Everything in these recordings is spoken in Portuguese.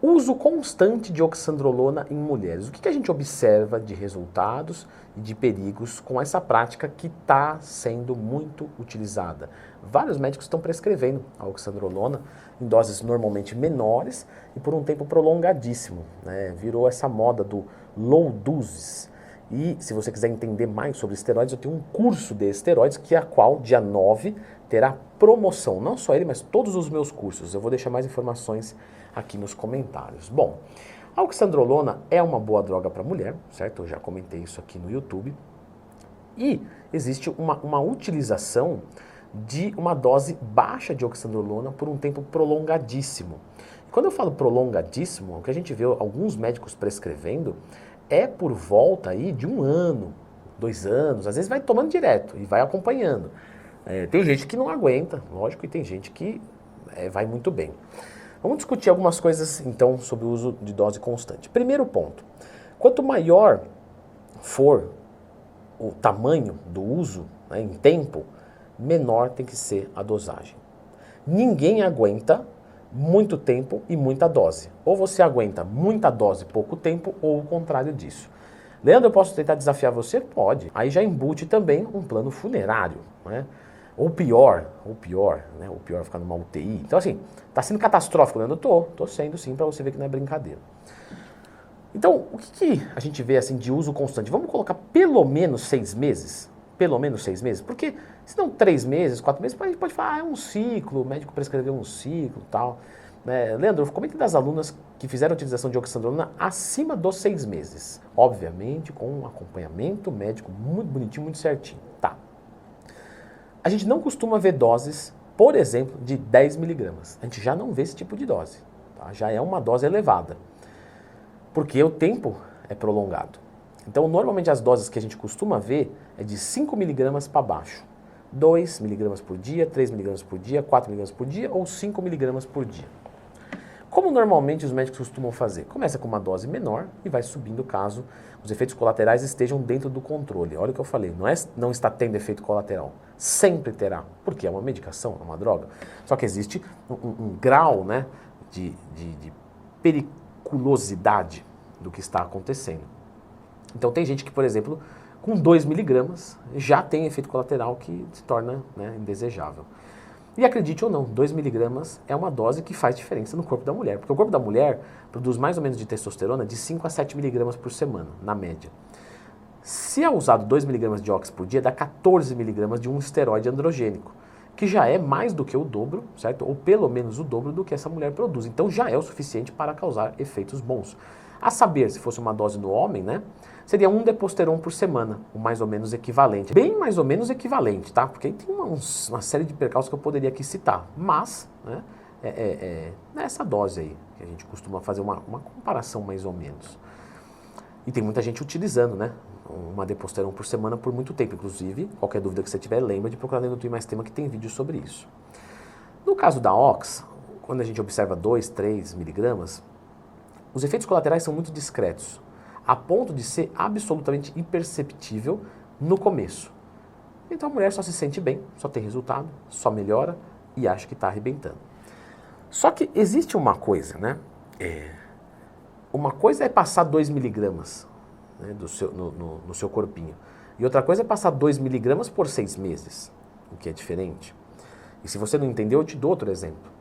Uso constante de oxandrolona em mulheres. O que a gente observa de resultados e de perigos com essa prática que está sendo muito utilizada? Vários médicos estão prescrevendo a oxandrolona em doses normalmente menores e por um tempo prolongadíssimo, né? Virou essa moda do low doses. E se você quiser entender mais sobre esteroides, eu tenho um curso de esteroides que dia 9 terá promoção. Não só ele, mas todos os meus cursos. Eu vou deixar mais informações aqui nos comentários. Bom, a oxandrolona é uma boa droga para mulher, certo? Eu já comentei isso aqui no YouTube. E existe uma utilização de uma dose baixa de oxandrolona por um tempo prolongadíssimo. E quando eu falo prolongadíssimo, o que a gente vê alguns médicos prescrevendo é por volta aí de 1 ano, 2 anos, às vezes vai tomando direto e vai acompanhando. Tem gente que não aguenta, lógico, e tem gente que vai muito bem. Vamos discutir algumas coisas, então, sobre o uso de dose constante. Primeiro ponto, quanto maior for o tamanho do uso, né, em tempo, menor tem que ser a dosagem. Ninguém aguenta muito tempo e muita dose. Ou você aguenta muita dose e pouco tempo, ou o contrário disso. Leandro, eu posso tentar desafiar você? Pode. Aí já embute também um plano funerário, né? Ou pior, né? O pior é ficar numa UTI. Então assim, tá sendo catastrófico, Leandro? Tô sendo sim, para você ver que não é brincadeira. Então, o que a gente vê assim de uso constante? Vamos colocar pelo menos 6 meses? Pelo menos 6 meses? Porque se não 3 meses, 4 meses, a gente pode falar, é um ciclo, o médico prescreveu um ciclo e tal. Leandro, comente das alunas que fizeram a utilização de oxandrolona acima dos 6 meses. Obviamente, com um acompanhamento médico muito bonitinho, muito certinho. Tá. A gente não costuma ver doses, por exemplo, de 10 miligramas. A gente já não vê esse tipo de dose. Tá? Já é uma dose elevada. Porque o tempo é prolongado. Então, normalmente as doses que a gente costuma ver é de 5 miligramas para baixo. 2 miligramas por dia, 3 miligramas por dia, 4 miligramas por dia ou 5 miligramas por dia. Como normalmente os médicos costumam fazer? Começa com uma dose menor e vai subindo caso os efeitos colaterais estejam dentro do controle. Olha o que eu falei, não está tendo efeito colateral. Sempre terá, porque é uma medicação, é uma droga. Só que existe um grau, né, de periculosidade do que está acontecendo. Então tem gente que, por exemplo, com 2 miligramas já tem efeito colateral que se torna, né, indesejável. E acredite ou não, 2 miligramas é uma dose que faz diferença no corpo da mulher. Porque o corpo da mulher produz mais ou menos de testosterona de 5 a 7 miligramas por semana, na média. Se é usado 2 miligramas de ox por dia, dá 14 miligramas de um esteroide androgênico, que já é mais do que o dobro, certo? Ou pelo menos o dobro do que essa mulher produz. Então já é o suficiente para causar efeitos bons. A saber, se fosse uma dose no homem, né, seria 1 deposteron por semana, o mais ou menos equivalente. Bem mais ou menos equivalente, tá? Porque aí tem uma série de percalços que eu poderia aqui citar. Mas, né, essa dose aí, que a gente costuma fazer uma comparação mais ou menos. E tem muita gente utilizando, né, uma deposteron por semana por muito tempo. Inclusive, qualquer dúvida que você tiver, lembra de procurar no Twin Mais Tema que tem vídeo sobre isso. No caso da OX, quando a gente observa 2, 3 miligramas, os efeitos colaterais são muito discretos, a ponto de ser absolutamente imperceptível no começo. Então a mulher só se sente bem, só tem resultado, só melhora e acha que está arrebentando. Só que existe uma coisa, né? Uma coisa é passar 2 miligramas, né, no seu corpinho. E outra coisa é passar 2 miligramas por 6 meses, o que é diferente. E se você não entendeu, eu te dou outro exemplo.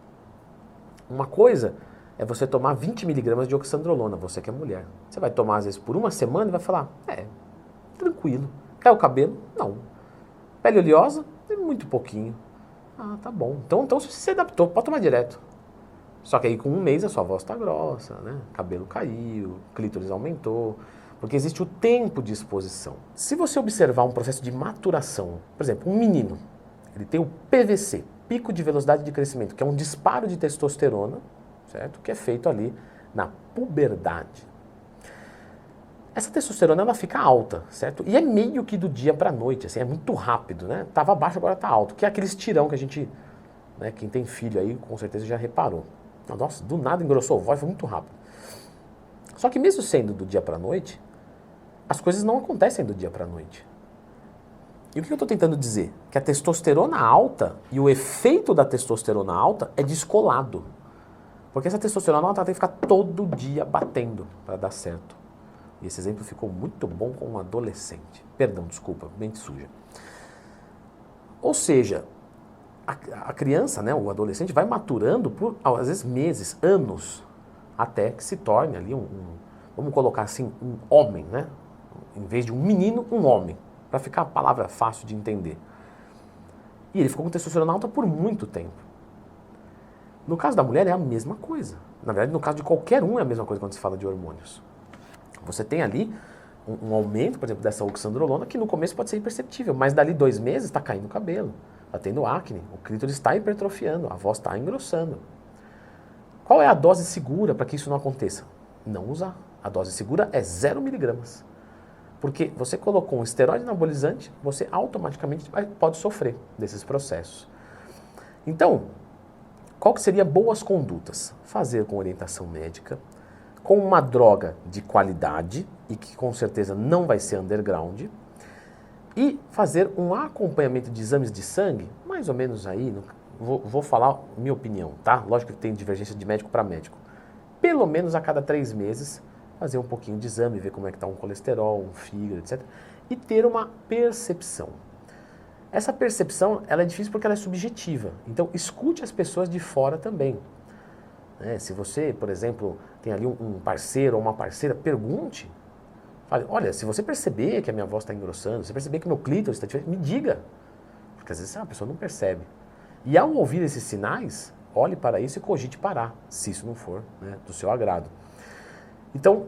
Uma coisa é você tomar 20 miligramas de oxandrolona, você que é mulher. Você vai tomar às vezes por 1 semana e vai falar, tranquilo. Cai o cabelo? Não. Pele oleosa? Muito pouquinho. Ah, tá bom. Então se você se adaptou, pode tomar direto. Só que aí com 1 mês a sua voz está grossa, né? Cabelo caiu, clítoris aumentou, porque existe o tempo de exposição. Se você observar um processo de maturação, por exemplo, um menino, ele tem o PVC, pico de velocidade de crescimento, que é um disparo de testosterona, certo? Que é feito ali na puberdade. Essa testosterona ela fica alta, certo? E é meio que do dia para a noite, assim, é muito rápido, né? Tava baixo, agora tá alto, que é aquele estirão que a gente, né, quem tem filho aí com certeza já reparou. Nossa, do nada engrossou a voz, foi muito rápido. Só que mesmo sendo do dia para a noite, as coisas não acontecem do dia para a noite. E o que eu estou tentando dizer? Que a testosterona alta e o efeito da testosterona alta é descolado. Porque essa testosterona ela tem que ficar todo dia batendo para dar certo. E esse exemplo ficou muito bom com um adolescente. Perdão, desculpa, mente suja. Ou seja, a criança, né, o adolescente vai maturando por, às vezes, meses, anos, até que se torne ali vamos colocar assim, um homem, né? Em vez de um menino, um homem. Para ficar a palavra fácil de entender. E ele ficou com testosterona alta por muito tempo. No caso da mulher é a mesma coisa. Na verdade, no caso de qualquer um é a mesma coisa quando se fala de hormônios. Você tem ali um aumento, por exemplo, dessa oxandrolona, que no começo pode ser imperceptível, mas dali 2 meses está caindo o cabelo, está tendo acne, o clítoris está hipertrofiando, a voz está engrossando. Qual é a dose segura para que isso não aconteça? Não usar. A dose segura é 0 miligramas. Porque você colocou um esteroide anabolizante, você automaticamente pode sofrer desses processos. Então, qual que seria boas condutas? Fazer com orientação médica, com uma droga de qualidade, e que com certeza não vai ser underground, e fazer um acompanhamento de exames de sangue, mais ou menos aí, vou falar minha opinião, tá? Lógico que tem divergência de médico para médico. Pelo menos a cada 3 meses, fazer um pouquinho de exame, ver como é que está um colesterol, um fígado, etc. E ter uma percepção. Essa percepção ela é difícil porque ela é subjetiva. Então, escute as pessoas de fora também. Se você, por exemplo, tem ali um parceiro ou uma parceira, pergunte. Fale, olha, se você perceber que a minha voz está engrossando, se você perceber que meu clítoris está diferente, me diga. Porque às vezes a pessoa não percebe. E ao ouvir esses sinais, olhe para isso e cogite parar, se isso não for, né, do seu agrado. Então,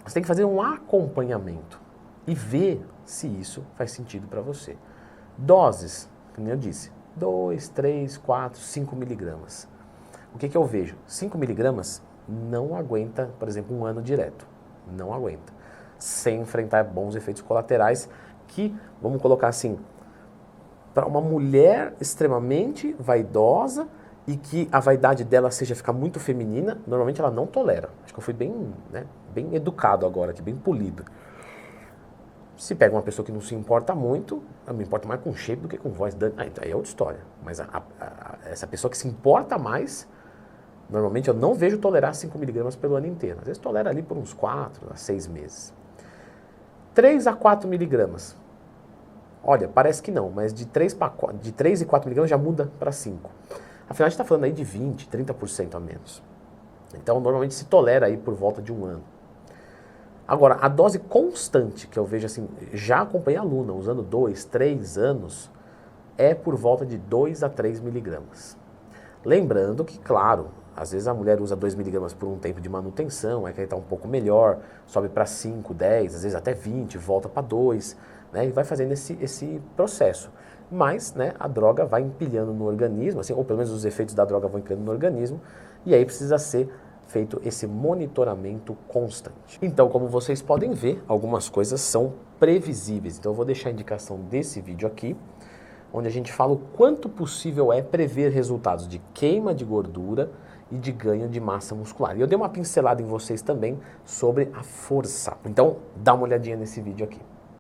você tem que fazer um acompanhamento e ver se isso faz sentido para você. Doses, como eu disse, 2, 3, 4, 5 miligramas. O que eu vejo? 5 miligramas não aguenta, por exemplo, 1 ano direto. Não aguenta. Sem enfrentar bons efeitos colaterais que, vamos colocar assim, para uma mulher extremamente vaidosa e que a vaidade dela seja ficar muito feminina, normalmente ela não tolera. Acho que eu fui bem, né, bem educado agora aqui, bem polido. Se pega uma pessoa que não se importa muito, eu me importo mais com shape do que com voz. Aí é outra história. Mas essa pessoa que se importa mais, normalmente eu não vejo tolerar 5 miligramas pelo ano inteiro. Às vezes tolera ali por uns 4 a 6 meses. 3 a 4 miligramas. Olha, parece que não, mas de 3 e 4 miligramas já muda para 5. Afinal, a gente está falando aí de 20, 30% a menos. Então, normalmente se tolera aí por volta de 1 ano. Agora, a dose constante, que eu vejo assim, já acompanhei aluna usando 2, 3 anos, é por volta de 2 a 3 miligramas. Lembrando que, claro, às vezes a mulher usa 2 miligramas por um tempo de manutenção, aí que está um pouco melhor, sobe para 5, 10, às vezes até 20, volta para 2, né, e vai fazendo esse processo. Mas, né, a droga vai empilhando no organismo, assim, ou pelo menos os efeitos da droga vão empilhando no organismo, e aí precisa ser feito esse monitoramento constante. Então, como vocês podem ver, algumas coisas são previsíveis. Então, eu vou deixar a indicação desse vídeo aqui, onde a gente fala o quanto possível é prever resultados de queima de gordura e de ganho de massa muscular. E eu dei uma pincelada em vocês também sobre a força. Então, dá uma olhadinha nesse vídeo aqui.